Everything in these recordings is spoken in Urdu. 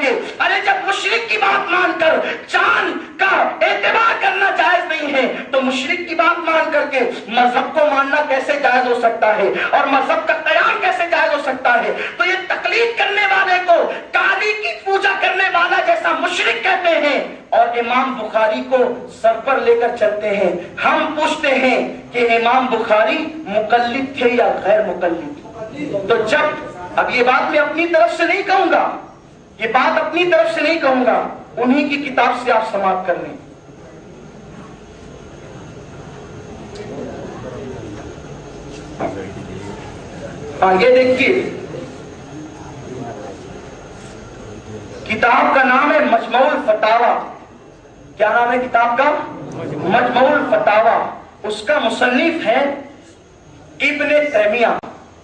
چاہیے. ارے جب مشرک کی بات مان کر چاند کا اعتبار کرنا جائز نہیں ہے تو مشرک کی بات مان کر کے مذہب کو ماننا کیسے جائز ہو سکتا ہے اور مذہب کا قیام کیسے جائز ہو سکتا ہے؟ تو یہ تقلید کرنے والے کو کالی کی پوجا کرنے والا جیسا مشرک کہتے ہیں اور امام بخاری کو سر پر لے کر چلتے ہیں. ہم پوچھتے ہیں کہ امام بخاری مقلد تھے یا غیر مقلد؟ تو جب اب یہ بات میں اپنی طرف سے نہیں کہوں گا، یہ بات اپنی طرف سے نہیں کہوں گا، انہی کی کتاب سے آپ سماعت کر لیں. یہ دیکھیے کتاب کا نام ہے مجموع الفتاوی. کیا نام ہے کتاب کا؟ مجموع الفتاوی. اس کا مصنف ہے ابن تیمیہ،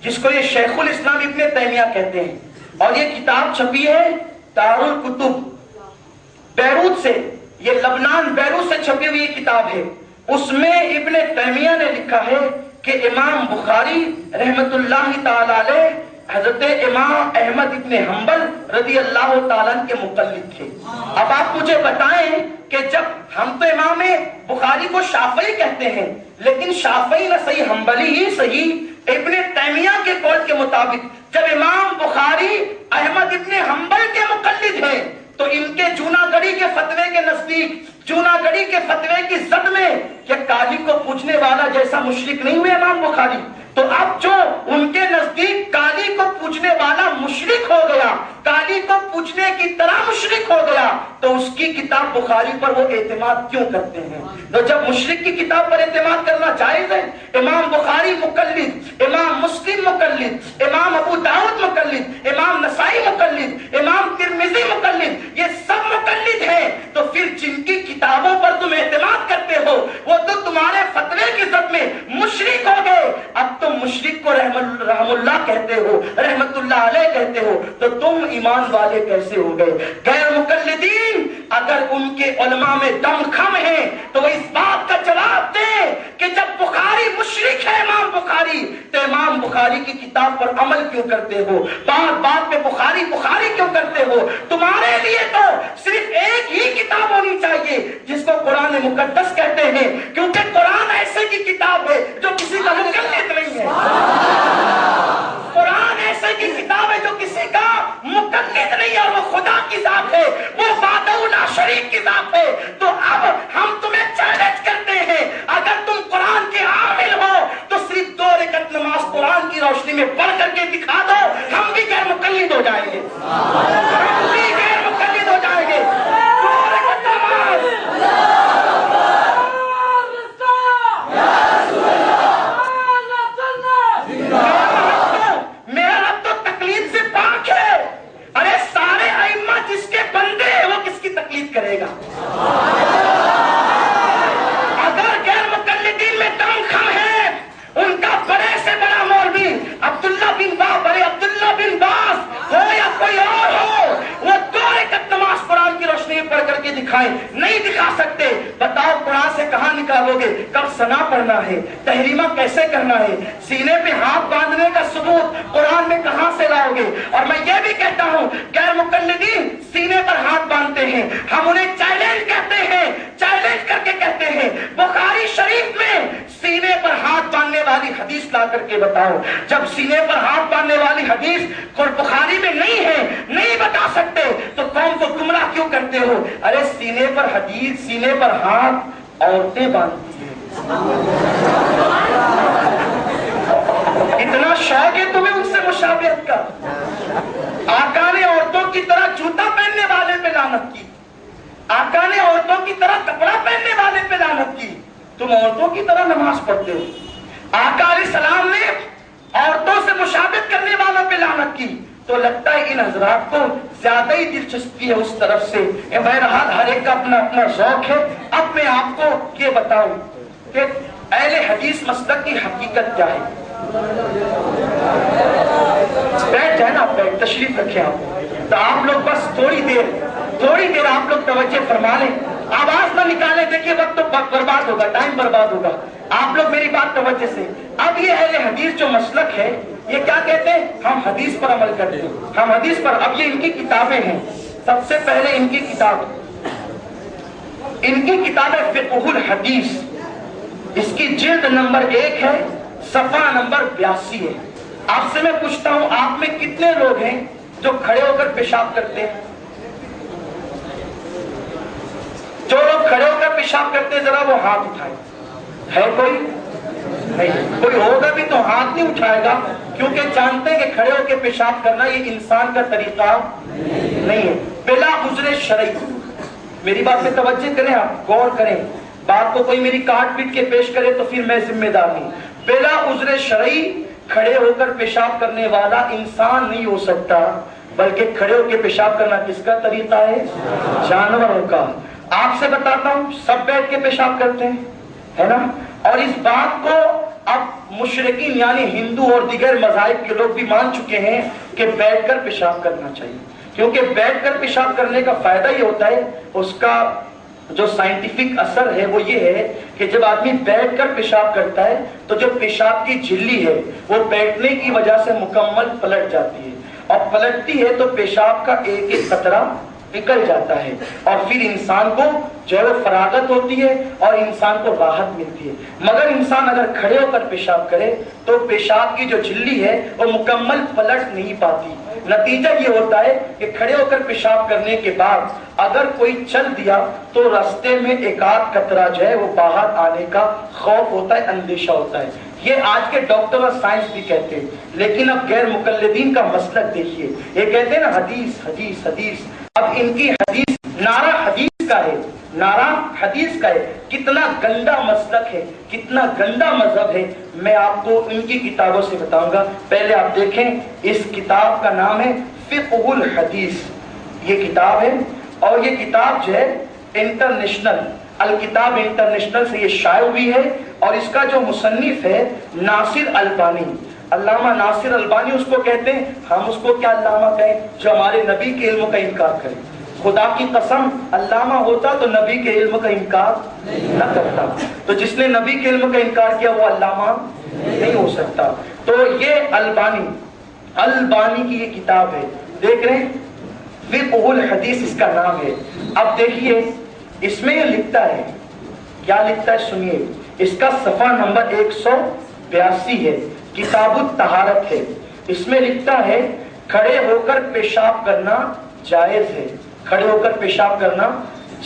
جس کو یہ شیخ الاسلام ابن تیمیہ کہتے ہیں، اور یہ کتاب چھپی ہے دار الکتب بیروت سے. یہ لبنان بیروت سے چھپی ہوئی کتاب ہے. اس میں ابن تیمیہ نے لکھا ہے کہ امام بخاری رحمت اللہ تعالی علیہ حضرت امام احمد ابن حنبل رضی اللہ تعالیٰ کے مقلد تھے. اب آپ مجھے بتائیں کہ جب ہم تو امام بخاری کو شافعی کہتے ہیں، لیکن شافعی نہ صحیح حنبلی ہی صحیح ابن تیمیہ کے قول کے مطابق جب امام بخاری احمد ابن حنبل کے مقلد ہیں تو ان کے جوناگڑھی کے فتوے کے نزدیک، جوناگڑھی کے فتوے کی زد میں کہ کالی کو پوجنے والا جیسا مشرک نہیں ہوئے امام بخاری، تو اب جو ان کے نزدیک کالی کو پوجنے والا مشرک ہو گیا، کالی کو پوجنے کی طرح مشرک ہو گیا، تو اس کی کتاب بخاری پر وہ اعتماد کیوں کرتے ہیں؟ تو جب مشرک کی کتاب پر اعتماد کرنا جائز ہے، امام بخاری مقلد، امام مسلم مقلد، امام ابو داؤد مقلد، امام نسائی مقلد، امام ترمذی مقلد، یہ سب مقلد ہیں، تو پھر جن کی کتابوں پر تم اعتماد کرتے ہو وہ تو تمہارے فتوے کی زد میں مشرک ہو گئے. اب تم مشرک کو رحم اللہ کہتے ہو، رحمت اللہ علیہ کہتے ہو، تو تم ایمان والے کیسے ہو گئے؟ غیر مقلدین اگر ان کے علماء میں دم خم ہے تو وہ اس بات کا جواب دیں کہ جب بخاری مشرک ہے امام بخاری، تو امام بخاری کی کتاب پر عمل کیوں کرتے ہو؟ بات بات پہ بخاری بخاری کیوں کرتے ہو؟ تمہارے لیے تو صرف ایک ہی کتاب ہونی چاہیے جس کو قرآن مقدس کہتے ہیں، کیونکہ قرآن ایسے کی کتاب ہے جو کسی کا مقلد نہیں ہے. قرآن ایسے کی کتاب ہے جو کسی کا مقلد نہیں ہے، اور وہ خدا کی ذات ہے، وہ وحدہ لا شریک کی ذات ہے. تو اب ہم تمہیں چیلنج کرتے ہیں، اگر تم قرآن کے عامل ہو تو صرف 2 رکعت نماز قرآن کی روشنی میں پڑھ کر کے دکھا دو، ہم بھی غیر مقلد ہو جائیں گے، ہم بھی غیر مقلد ہو جائیں گے. 2 رکعت نماز میرا رب تو تقلید سے پاک ہے. ارے سارے ائمہ جس کے بندے ہیں وہ کس کی تقلید کرے گا؟ اگر غیر مقلدین میں دم خم ہے، ان کا بڑے سے بڑا مولوی عبداللہ بن باز ہو یا کوئی اور ہو، وہ 2 رکعت نماز قرآن کی روشنی میں پڑھ کر کے دکھائیں، نہیں دکھا سکتے. بتاؤ قرآن سے کہاں نکالو گے؟ کب ثنا پڑھنا ہے، تحریمہ کیسے کرنا ہے، سینے پہ ہاتھ باندھنے کا ثبوت قرآن میں کہاں سے لاؤ گے؟ اور میں یہ بھی کہتا ہوں غیر مقلدین سینے پر ہاتھ باندھتے ہیں، ہم انہیں چیلنج کہتے ہیں، چیلنج کر کے کہتے ہیں بخاری شریف میں سینے پر ہاتھ باندھنے والی حدیث لا کر کے بتاؤ. جب سینے پر ہاتھ باندھنے والی حدیث بخاری میں نہیں ہے، نہیں بتا سکتے، تو قوم کو گمراہ کیوں کرتے ہو؟ ارے سینے پر حدیث، سینے پر ہاتھ عورتیں باندھتی ہیں. اتنا شوق ہے تمہیں ان سے مشابہت کا؟ آقا نے عورتوں کی طرح جوتا پہننے والے پہ لعنت کی، آقا نے عورتوں کی طرح کپڑا پہننے والے پہ لعنت کی، تم عورتوں کی طرح نماز پڑھتے ہو. آقا علیہ السلام نے عورتوں سے مشابہت کرنے والوں پہ لعنت کی. تو لگتا ہے ان حضرات کو زیادہ ہی دلچسپی ہے اس طرف سے. بہرحال ہر ایک کا اپنا اپنا ذوق ہے. اب میں آپ کو یہ بتاؤں کہ اہل حدیث مسلک کی حقیقت کیا ہے. بیٹھ جائے نا، بیٹھ تشریف رکھیں آپ. تو آپ لوگ بس تھوڑی دیر آپ لوگ توجہ فرما لیں، آواز نہ نکالیں. دیکھیے وقت تو برباد ہوگا، ٹائم برباد ہوگا. آپ لوگ میری بات توجہ سے. اب یہ اہل حدیث جو مسلک ہے یہ کیا کہتے ہیں؟ ہم حدیث پر عمل کرتے ہیں، ہم حدیث پر. اب یہ ان کی کتابیں ہیں، سب سے پہلے ان کی کتاب ہے فقہ الحدیث، اس کی جلد نمبر 1 ہے، صفحہ نمبر 82 ہے۔ آپ سے میں پوچھتا ہوں، آپ میں کتنے لوگ ہیں جو کھڑے ہو کر پیشاب کرتے ہیں؟ جو لوگ کھڑے ہو کر پیشاب کرتے ہیں ذرا وہ ہاتھ اٹھائیں۔ ہے کوئی؟ نہیں۔ کوئی ہوگا بھی تو ہاتھ نہیں اٹھائے گا، کیونکہ جانتے ہیں کہ کھڑے ہو کے پیشاب کرنا یہ انسان کا طریقہ نہیں ہے، بلا عذر شرعی۔ میری بات سے توجہ کریں، آپ غور کریں، بات کو کوئی میری کاٹ پیٹ کے پیش کرے تو پھر میں ذمہ دار نہیں۔ بلا عذر شرعی کھڑے ہو کر پیشاب کرنے والا انسان نہیں ہو سکتا، بلکہ کھڑے ہو کے پیشاب کرنا کس کا طریقہ ہے؟ جانوروں کا۔ آپ سے بتاتا ہوں، سب بیٹھ کے پیشاب کرتے ہیں، ہے نا؟ اور اس بات کو اب مشرکین یعنی ہندو اور دیگر مذاہب کے لوگ بھی مان چکے ہیں کہ بیٹھ کر پیشاب کرنا چاہیے، کیونکہ بیٹھ کر پیشاب کرنے کا فائدہ یہ ہوتا ہے، اس کا جو سائنٹیفک اثر ہے وہ یہ ہے کہ جب آدمی بیٹھ کر پیشاب کرتا ہے تو جو پیشاب کی جھلی ہے وہ بیٹھنے کی وجہ سے مکمل پلٹ جاتی ہے، اور پلٹتی ہے تو پیشاب کا ایک ایک قطرہ نکل جاتا ہے، اور پھر انسان کو جو ہے وہ فراغت ہوتی ہے اور انسان کو راحت ملتی ہے۔ مگر انسان اگر کھڑے ہو کر پیشاب کرے تو پیشاب کی جو جھلی ہے وہ مکمل پلٹ نہیں پاتی۔ نتیجہ یہ ہوتا ہے کہ کھڑے ہو کر پیشاب کرنے کے بعد اگر کوئی چل دیا تو راستے میں ایک آدھ قطرہ جو ہے وہ باہر آنے کا خوف ہوتا ہے، اندیشہ ہوتا ہے۔ یہ آج کے ڈاکٹر اور سائنس بھی کہتے ہیں، لیکن اب غیر مقلدین کا مسلک دیکھیے، یہ کہتے ہیں نا حدیث حدیث حدیث۔ اب ان کی حدیث نعرہ حدیث کا ہے، نعرہ حدیث کا ہے۔ کتنا گندا مسلک ہے، کتنا گندا مذہب ہے، میں آپ کو ان کی کتابوں سے بتاؤں گا۔ پہلے آپ دیکھیں، اس کتاب کا نام ہے فقہ الحدیث، یہ کتاب ہے، اور یہ کتاب جو ہے انٹرنیشنل الکتاب انٹرنیشنل سے یہ شائع ہوئی ہے، اور اس کا جو مصنف ہے ناصر البانی، علامہ ناصر البانی اس کو کہتے ہیں۔ ہم اس کو کیا علامہ کہیں جو ہمارے نبی کے علم کا انکار کرے؟ خدا کی قسم علامہ ہوتا تو نبی کے علم کا انکار نہ کرتا، تو جس نے نبی کے علم کا انکار کیا وہ علامہ نہیں ہو سکتا۔ تو یہ البانی کی یہ کتاب ہے، دیکھ رہے ہیں، فقہ الحدیث اس کا نام ہے۔ اب دیکھیے اس میں یہ لکھتا ہے، کیا لکھتا ہے سنیے، اس کا صفحہ نمبر 182 ہے، کتاب الطہارت ہے۔ اس میں لکھتا ہے کھڑے ہو کر پیشاب کرنا جائز ہے، کھڑے ہو کر پیشاب کرنا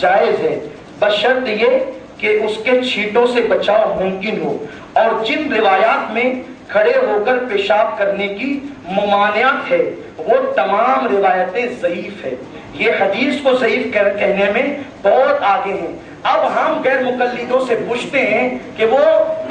جائز ہے، بشرط یہ کہ اس کے چھینٹوں سے بچاؤ ممکن ہو، اور جن روایات میں کھڑے ہو کر پیشاب کرنے کی ممانعت ہے وہ تمام روایتیں ضعیف ہے۔ یہ حدیث کو ضعیف کہنے میں بہت آگے ہیں۔ اب ہم غیر مقلدوں سے پوچھتے ہیں کہ وہ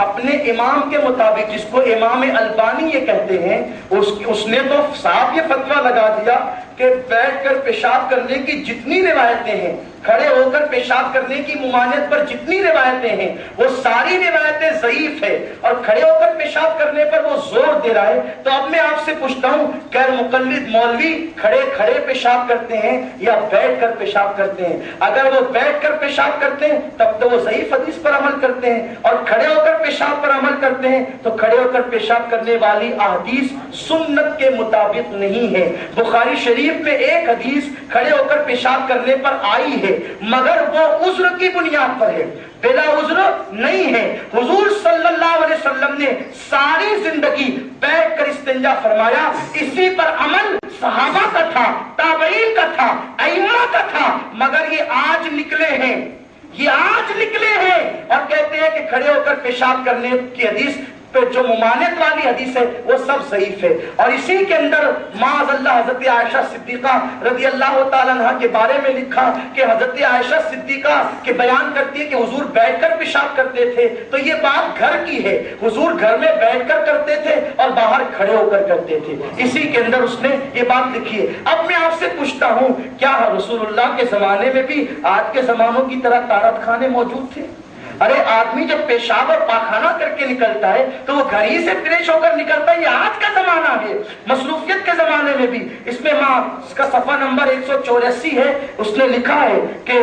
اپنے امام کے مطابق، جس کو امام البانی یہ کہتے ہیں، اس نے تو صاحب یہ فتویٰ لگا دیا کہ بیٹھ کر پیشاب کرنے کی جتنی روایتیں ہیں، کھڑے ہو کر پیشاب کرنے کی ممانعت پر جتنی روایتیں ہیں وہ ساری روایتیں ضعیف ہے، اور کھڑے ہو کر پیشاب کرنے پر وہ زور دے رہا ہے۔ تو اب میں آپ سے پوچھتا ہوں، غیر مقلد مولوی کھڑے کھڑے پیشاب کرتے ہیں یا بیٹھ کر پیشاب کرتے ہیں؟ اگر وہ بیٹھ کر پیشاب کرتے ہیں تب تو وہ ضعیف حدیث پر عمل کرتے ہیں، اور کھڑے ہو کر پیشاب پر عمل کرتے ہیں تو کھڑے ہو کر پیشاب کرنے والی احادیث سنت کے مطابق نہیں ہے۔ بخاری شریف میں ایک حدیث کھڑے ہو کر پیشاب کرنے پر آئی ہے، مگر وہ عذر کی بنیاد پر ہے، بلا عذر نہیں ہے۔ حضور صلی اللہ علیہ وسلم نے ساری زندگی بیٹھ کر استنجا فرمایا، اسی پر عمل صحابہ کا تھا، تابعین کا تھا، ائمہ کا تھا، مگر یہ آج نکلے ہیں اور کہتے ہیں کہ کھڑے ہو کر پیشاب کرنے کی حدیث پہ جو ممانعت والی حدیث ہے وہ سب ضعیف ہے۔ اور اسی کے اندر معاذ اللہ حضرت عائشہ صدیقہ رضی اللہ تعالیٰ عنہ کے بارے میں لکھا کہ حضرت عائشہ صدیقہ کے بیان کرتی ہے کہ حضور بیٹھ کر پیشاب کرتے تھے، تو یہ بات گھر کی ہے، حضور گھر میں بیٹھ کر کرتے تھے اور باہر کھڑے ہو کر کرتے تھے، اسی کے اندر اس نے یہ بات لکھی ہے۔ اب میں آپ سے پوچھتا ہوں، کیا رسول اللہ کے زمانے میں بھی آج کے زمانوں کی طرح طہارت خانے موجود تھے؟ ارے آدمی جب پیشاب اور پاخانہ کر کے نکلتا ہے تو وہ گھر ہی سے فریش ہو کر نکلتا ہے۔ یہ آج کا زمانہ ہے، مصروفیت کے زمانے میں بھی۔ اس میں اس کا صفحہ نمبر 184 ہے، اس نے لکھا ہے کہ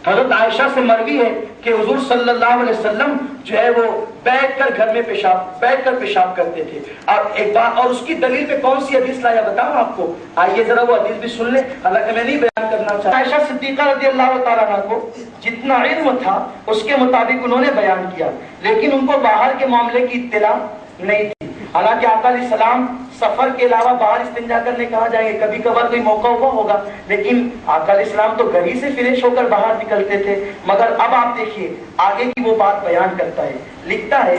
حضرت عائشہ سے مروی ہے کہ حضور صلی اللہ علیہ وسلم جو ہے وہ بیٹھ کر گھر میں بیٹھ کر پیشاب کرتے تھے. اور ایک بات، اور اس کی دلیل میں کون سی حدیث لایا بتاؤں آپ کو؟ آئیے ذرا وہ حدیث بھی سن لیں، حالانکہ میں نہیں بیان کرنا چاہتا. عائشہ صدیقہ رضی اللہ تعالیٰ عنہ کو جتنا علم تھا اس کے مطابق انہوں نے بیان کیا، لیکن ان کو باہر کے معاملے کی اطلاع نہیں تھی. حالانکہ آقا علیہ السلام سفر کے علاوہ باہر استنجا کرنے کہاں جائیں گے؟ کبھی کبھار کوئی موقع ہوا ہوگا، لیکن آقا علیہ السلام تو گھر ہی سے فریش ہو کر باہر نکلتے تھے. مگر اب آپ دیکھیے آگے کی وہ بات بیان کرتا ہے، لکھتا ہے